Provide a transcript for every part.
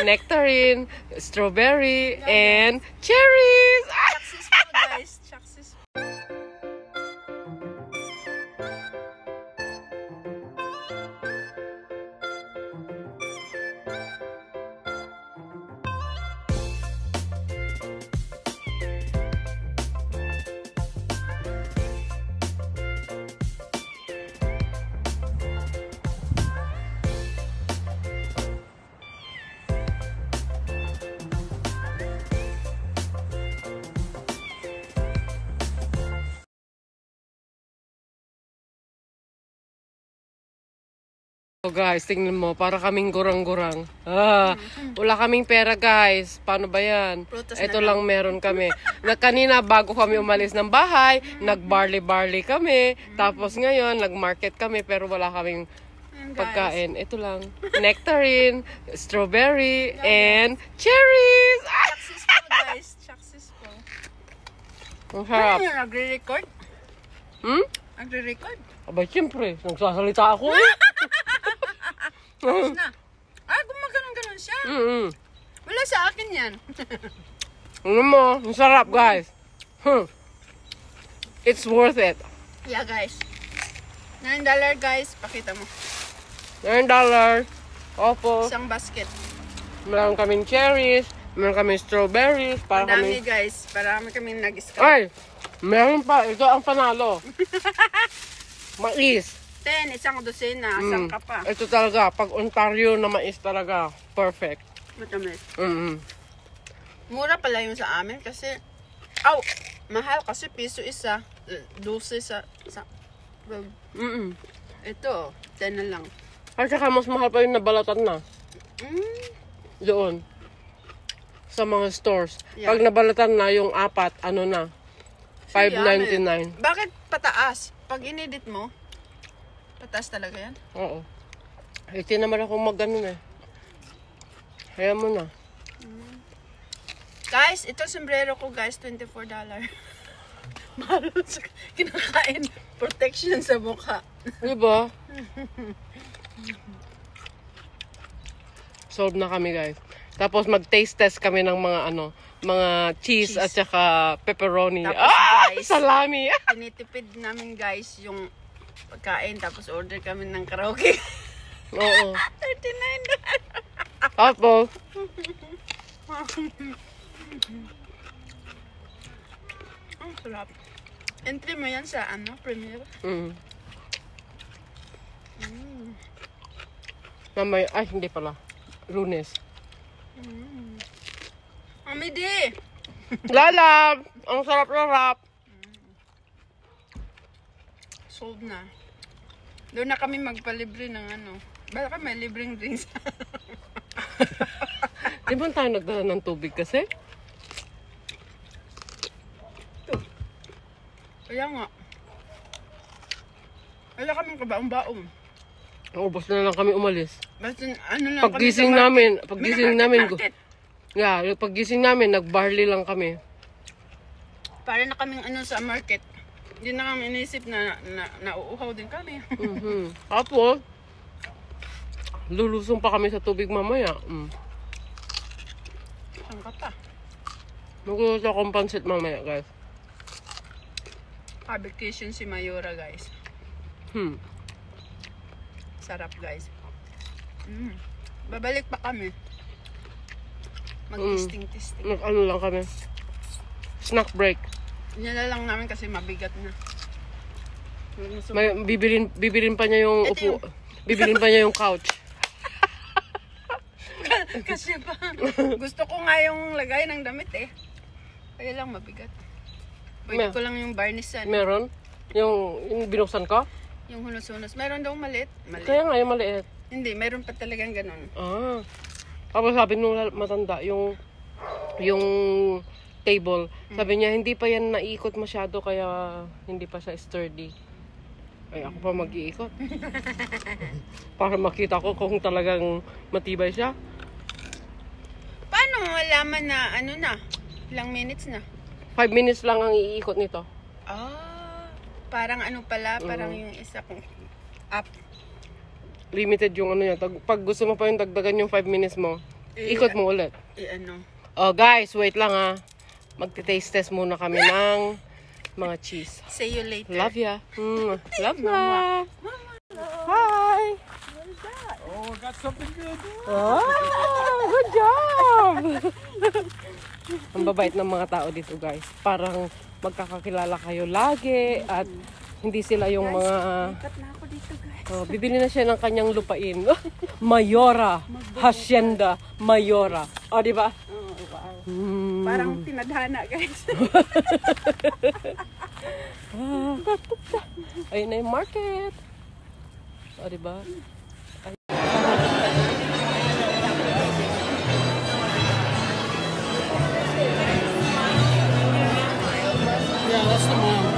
nectarine, strawberry, and cherries! Successful guys, successful. So guys, tingnan mo, para kaming gurang-gurang. Wala kaming pera guys. Paano ba yan? Prutas Ito na lang meron kami. Kanina bago kami umalis ng bahay, nag-barley kami. Tapos ngayon, nag-market kami pero wala kaming pagkain. Ito lang. Nectarine, strawberry, and cherries! Successful guys, successful. Ang sarap. Ano yung nagre-record? Nagre-record? Aba, siyempre. Nagsasalita ako eh. Tapos na. Gumaganon-ganon siya. Wala sa akin yan. Ano mo? Ang sarap, guys. It's worth it. Yeah, guys. $9 guys. Pakita mo. $9. Opo. Isang basket. Meron kaming cherries. Meron kaming strawberries. Para Madami kami... guys. Parami kaming nag-scout. Ay! Meron pa. Ito ang panalo. Mais. 10, isang dosena. Isang ka pa. Ito talaga. Pag Ontario na mais talaga. Perfect. Matamis. Mura pala yung sa amin kasi mahal kasi piso isa. 12 sa ito, 10 na lang. At saka mas mahal pa yung nabalatan na. Doon. Sa mga stores. Yeah. Pag nabalatan na yung apat, ano na? $5.99. Bakit pataas? Pag inedit mo, pataas talaga yan? Oo. Hindi naman ako mag-ganon eh. Kaya mo na. Guys, ito sombrero ko guys, $24. Mahal sa kinakain. Protection sa mukha. Diba? Solve na kami guys. Tapos mag-taste test kami ng mga mga cheese. At saka pepperoni. Tapos, guys, salami! tinitipid namin guys yung pagkain. Tapos order kami ng karaoke. Oo. $39. Tapos, ang sarap. Entry mo yan sa premiere. mamaya, ay hindi pala. Lunes. Amidi! Lalab! Ang sarap-sarap! Sold na. Doon na kami magpalibre ng baka may libreng drinks. Di ba tayo nagdala ng tubig kasi? Kaya nga. Wala kaming kabaong-baong. Ubos na lang kami umalis. Basta lang Paggising kami namin, market. yung paggising namin, nag-barley lang kami. Para na kaming sa market. Hindi na kami inisip na nauuhaw din kami. Tapos, lulusong pa kami sa tubig mamaya. Saan ka pa? Magluto akong pansit mamaya, guys. Vacation si Mayura, guys. Sarap, guys. Babalik pa kami. Mag-testing. Ano lang kami. Snack break. Nila lang namin kasi mabigat na. Bibilin pa niya yung bibilin pa niya yung couch. Kasi pa, gusto ko nga yung lagay ng damit eh. Kaya lang mabigat. Pwede ko lang yung varnish. Meron? Yung binuksan ko? Yung hunos-hunos. Meron daw maliit. Kaya nga yung maliit. Hindi, meron pa talagang ganun. Tapos sabi nung matanda, yung table, sabi niya, hindi pa yan naikot masyado, kaya hindi pa siya sturdy. Ay, ako pa mag-iikot. Para makita ko kung talagang matibay siya. Paano mo malaman na, ilang minutes na? 5 minutes lang ang iikot nito. Parang pala, parang yung isa kong up. Limited yung niya. Pag gusto mo pa yung dagdagan yung 5 minutes mo, Ikot mo ulit. Ano? Oh guys, wait lang ha. Magte-taste test muna kami ng mga cheese. See you later. Love ya. Love ya. Hi. Oh, I got something good. Oh, good job. Ang babait ng mga tao dito guys. Parang magkakakilala kayo lagi at hindi sila yung mga... Ikat na ako dito, guys. Oh, bibili na siya ng kanyang lupain. Mayora. Hacienda Mayora. O, di ba? Oh, wow. Parang tinadhana, guys. Ayun na yung market. O, di ba? Yeah, that's the one.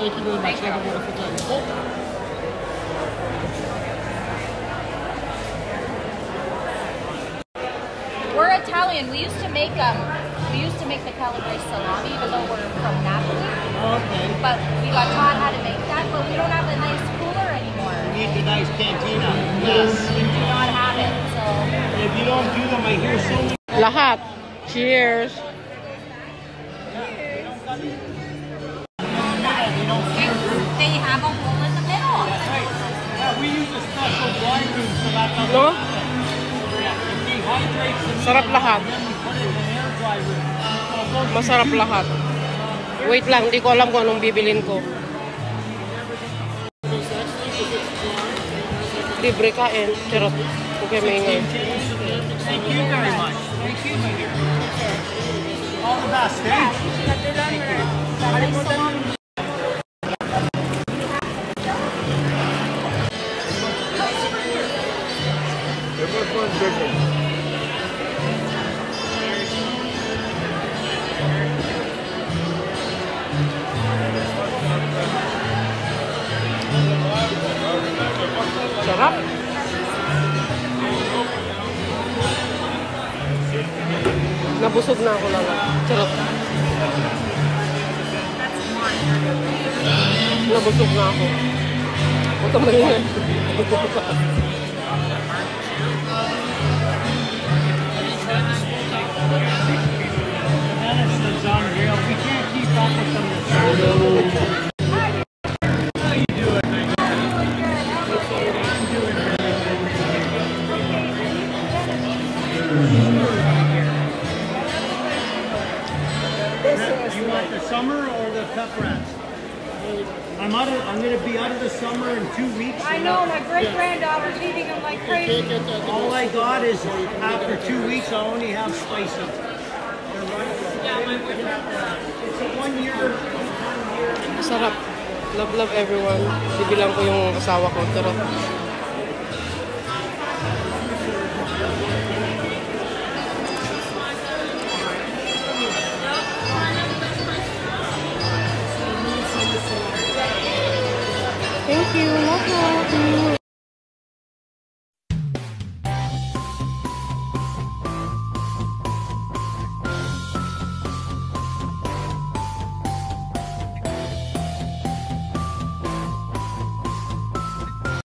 Thank you very much. Have a wonderful day. We're Italian. We used to make the calabrese salami, even though we're from Napoli. Okay. But we got taught how to make that, but we don't have a nice cooler anymore. You need the nice cantina. Yes. We do not have it. So If you don't do them, I hear so many. Lahat. Cheers. they have a hole in the middle. Yeah, we use a special dry room so that doesn't No? it dehydrates the meat. Sarap lahat. Then we put it in an air dry room. So it goes Masarap lahat. Wait lang, hindi ko alam kung anong bibilin ko. Libre kain. Charot. Okay, maingay. Thank you very much. Thank you, my dear. All the best, eh? Sarap. Nabusog na ako lang. Charot. Nabusog na ako. Huwag kang maingay. Dennis is unreal. We can't keep up with them. You want the summer or the pep rats? I'm going to be out of the summer in 2 weeks. I know, my great-granddaughter's eating them like crazy. All I got is after 2 weeks, I only have spicy. It's a 1 year. Sarap. Love, love everyone. Bibilang ko yung asawa ko. Charot.